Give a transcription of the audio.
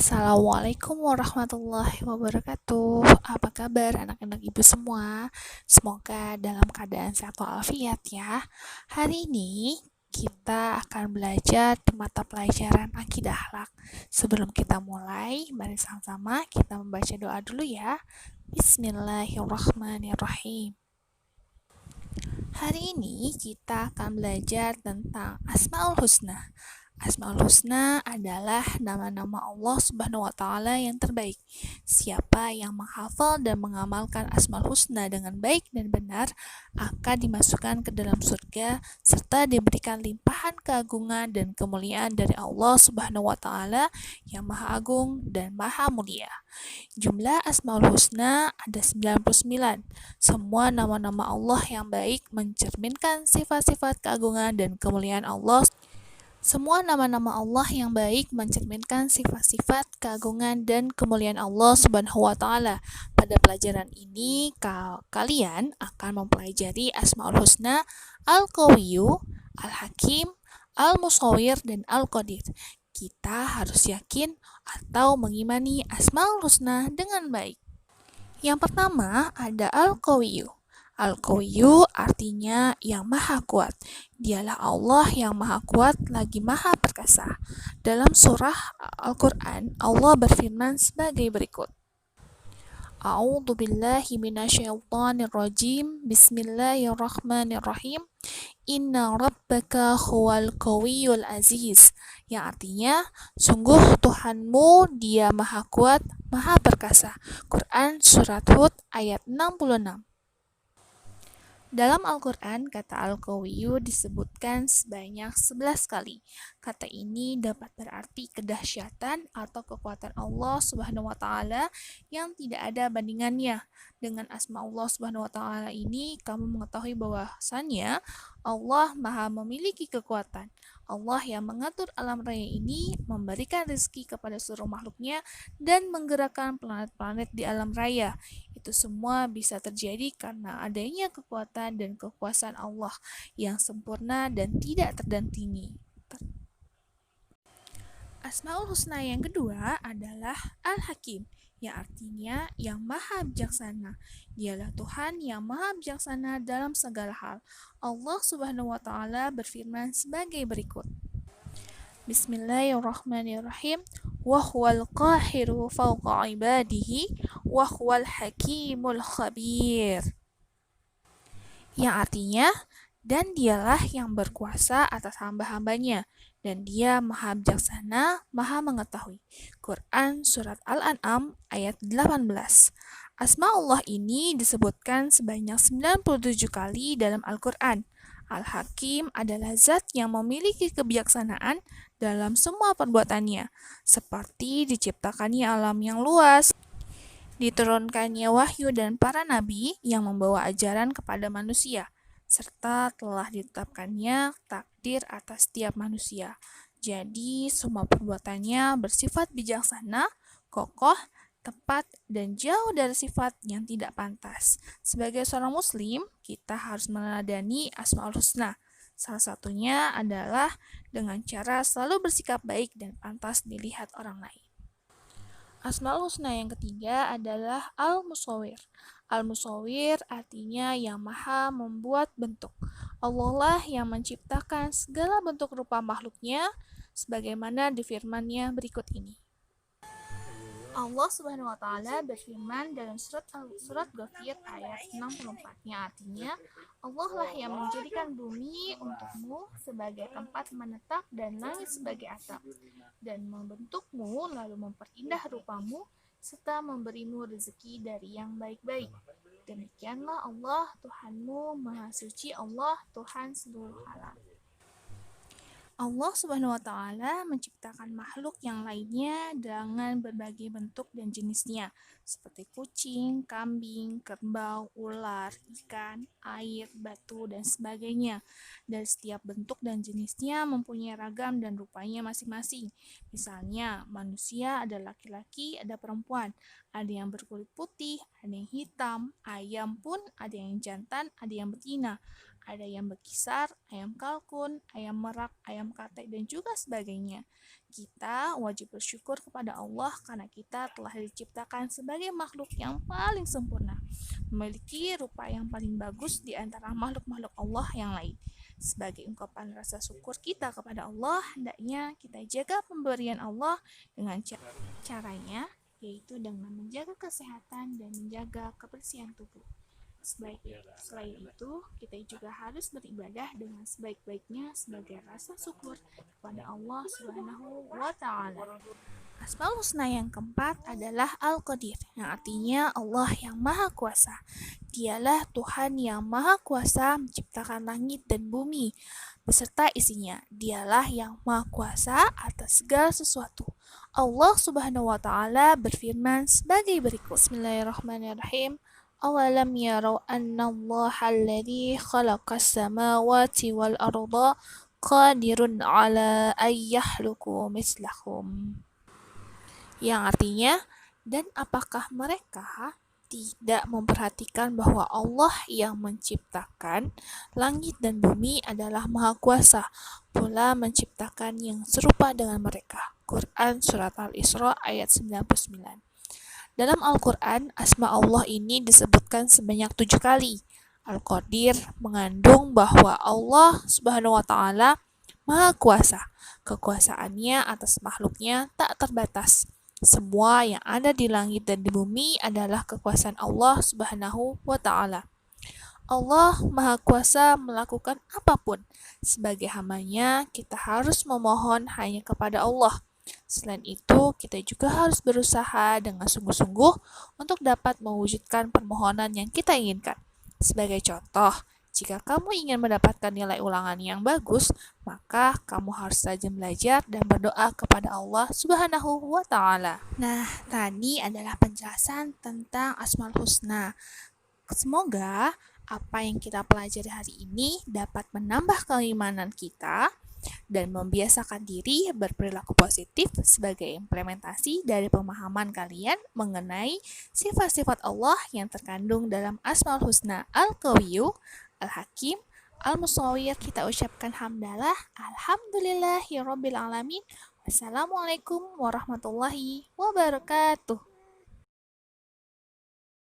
Assalamualaikum warahmatullahi wabarakatuh. Apa kabar anak-anak ibu semua? Semoga dalam keadaan sehat walafiat ya. Hari ini kita akan belajar di mata pelajaran akidah akhlak. Sebelum kita mulai, mari sama-sama kita membaca doa dulu ya. Bismillahirrahmanirrahim. Hari ini kita akan belajar tentang Asmaul Husna. Asmaul Husna adalah nama-nama Allah Subhanahu wa Ta'ala yang terbaik. Siapa yang menghafal dan mengamalkan Asmaul Husna dengan baik dan benar akan dimasukkan ke dalam surga serta diberikan limpahan keagungan dan kemuliaan dari Allah Subhanahu wa Ta'ala yang Maha Agung dan Maha Mulia. Jumlah Asmaul Husna ada 99. Semua nama-nama Allah yang baik mencerminkan sifat-sifat keagungan dan kemuliaan Allah. Semua nama-nama Allah yang baik mencerminkan sifat-sifat keagungan dan kemuliaan Allah Subhanahu wa Ta'ala. Pada pelajaran ini, kalian akan mempelajari Asmaul Husna, Al-Qawiyyu, Al-Hakim, Al-Musawwir, dan Al-Qadir. Kita harus yakin atau mengimani Asmaul Husna dengan baik. Yang pertama ada Al-Qawiyyu. Al-Qawiyyu artinya yang maha kuat. Dialah Allah yang maha kuat lagi maha perkasa. Dalam surah Al-Quran, Allah berfirman sebagai berikut. A'udzu billahi minasyaitonir rajim. Bismillahirrahmanirrahim. Inna rabbaka huwal qawiyyul aziz. Yang artinya, sungguh Tuhanmu dia maha kuat, maha perkasa. Quran Surat Hud ayat 66. Dalam Al-Quran, kata Al-Qawiyyu disebutkan sebanyak 11 kali. Kata ini dapat berarti kedahsyatan atau kekuatan Allah Subhanahu wa Ta'ala yang tidak ada bandingannya. Dengan asma Allah Subhanahu wa Ta'ala ini, kamu mengetahui bahwasannya Allah Maha memiliki kekuatan. Allah yang mengatur alam raya ini memberikan rezeki kepada seluruh makhluknya dan menggerakkan planet-planet di alam raya. Itu semua bisa terjadi karena adanya kekuatan dan kekuasaan Allah yang sempurna dan tidak terdandingi. Asmaul Husna yang kedua adalah Al-Hakim, yang artinya yang maha bijaksana. Dialah Tuhan yang maha bijaksana dalam segala hal. Allah Subhanahu wa Ta'ala berfirman sebagai berikut. Bismillahirrahmanirrahim. Wahwal qahiru fawqa ibadihi wahwal hakimul khabir. Yang artinya, dan dialah yang berkuasa atas hamba-hambanya, dan dia maha bijaksana, maha mengetahui. Quran Surat Al-An'am ayat 18. Asma Allah ini disebutkan sebanyak 97 kali dalam Al-Quran. Al-Hakim adalah zat yang memiliki kebijaksanaan dalam semua perbuatannya, seperti diciptakannya alam yang luas, diturunkannya wahyu dan para nabi yang membawa ajaran kepada manusia, serta telah ditetapkannya takdir atas setiap manusia. Jadi, semua perbuatannya bersifat bijaksana, kokoh, tepat, dan jauh dari sifat yang tidak pantas. Sebagai seorang muslim, kita harus meneladani Asmaul Husna. Salah satunya adalah dengan cara selalu bersikap baik dan pantas dilihat orang lain. Asmaul Husna yang ketiga adalah Al-Musawwir. Al-Musawwir artinya yang maha membuat bentuk. Allah lah yang menciptakan segala bentuk rupa makhluknya sebagaimana di firman-Nya berikut ini. Allah Subhanahu wa Ta'ala berfirman dalam surat Ghafir ayat 64-nya, artinya Allah lah yang menjadikan bumi untukmu sebagai tempat menetap dan langit sebagai atap, dan membentukmu lalu memperindah rupamu serta memberimu rezeki dari yang baik-baik. Demikianlah Allah Tuhanmu, Maha Suci Allah, Tuhan seluruh alam. Allah Subhanahu wa Ta'ala menciptakan makhluk yang lainnya dengan berbagai bentuk dan jenisnya, seperti kucing, kambing, kerbau, ular, ikan, air, batu, dan sebagainya. Dan setiap bentuk dan jenisnya mempunyai ragam dan rupanya masing-masing. Misalnya, manusia ada laki-laki, ada perempuan, ada yang berkulit putih, ada yang hitam, ayam pun ada yang jantan, ada yang betina. Ada ayam bekisar, ayam kalkun, ayam merak, ayam katek, dan juga sebagainya. Kita wajib bersyukur kepada Allah karena kita telah diciptakan sebagai makhluk yang paling sempurna, memiliki rupa yang paling bagus di antara makhluk-makhluk Allah yang lain. Sebagai ungkapan rasa syukur kita kepada Allah, hendaknya kita jaga pemberian Allah dengan caranya, yaitu dengan menjaga kesehatan dan menjaga kebersihan tubuh. Selain itu, kita juga harus beribadah dengan sebaik-baiknya sebagai rasa syukur kepada Allah Subhanahu wa Ta'ala. Asmaul Husna yang keempat adalah Al-Qadir, yang artinya Allah yang Maha Kuasa. Dialah Tuhan yang Maha Kuasa menciptakan langit dan bumi beserta isinya. Dialah yang Maha Kuasa atas segala sesuatu. Allah Subhanahu wa Ta'ala berfirman sebagai berikut. Bismillahirrahmanirrahim. Awalam yarau anna Allah alladhi khalaqas samawati wal arda qadirun ala an yakhluqu mislahum. Yang artinya, dan apakah mereka tidak memperhatikan bahwa Allah yang menciptakan langit dan bumi adalah Maha Kuasa, pula menciptakan yang serupa dengan mereka. Quran Surat Al-Isra ayat 99. Dalam Al-Quran, asma Allah ini disebutkan sebanyak 7 kali. Al-Qadir mengandung bahwa Allah Subhanahu wa Ta'ala Maha Kuasa. Kekuasaannya atas makhluknya tak terbatas. Semua yang ada di langit dan di bumi adalah kekuasaan Allah Subhanahu wa Ta'ala. Allah Maha Kuasa melakukan apapun. Sebagai hambanya, kita harus memohon hanya kepada Allah. Selain itu, kita juga harus berusaha dengan sungguh-sungguh untuk dapat mewujudkan permohonan yang kita inginkan. Sebagai contoh, jika kamu ingin mendapatkan nilai ulangan yang bagus, maka kamu harus rajin belajar dan berdoa kepada Allah Subhanahu wa Ta'ala. Nah, tadi adalah penjelasan tentang Asmaul Husna. Semoga apa yang kita pelajari hari ini dapat menambah keimanan kita dan membiasakan diri berperilaku positif sebagai implementasi dari pemahaman kalian mengenai sifat-sifat Allah yang terkandung dalam Asmaul Husna Al-Qawiyyu, Al-Hakim, Al-Musawwir. Kita ucapkan hamdalah, alhamdulillahirabbil alamin. Wassalamualaikum warahmatullahi wabarakatuh.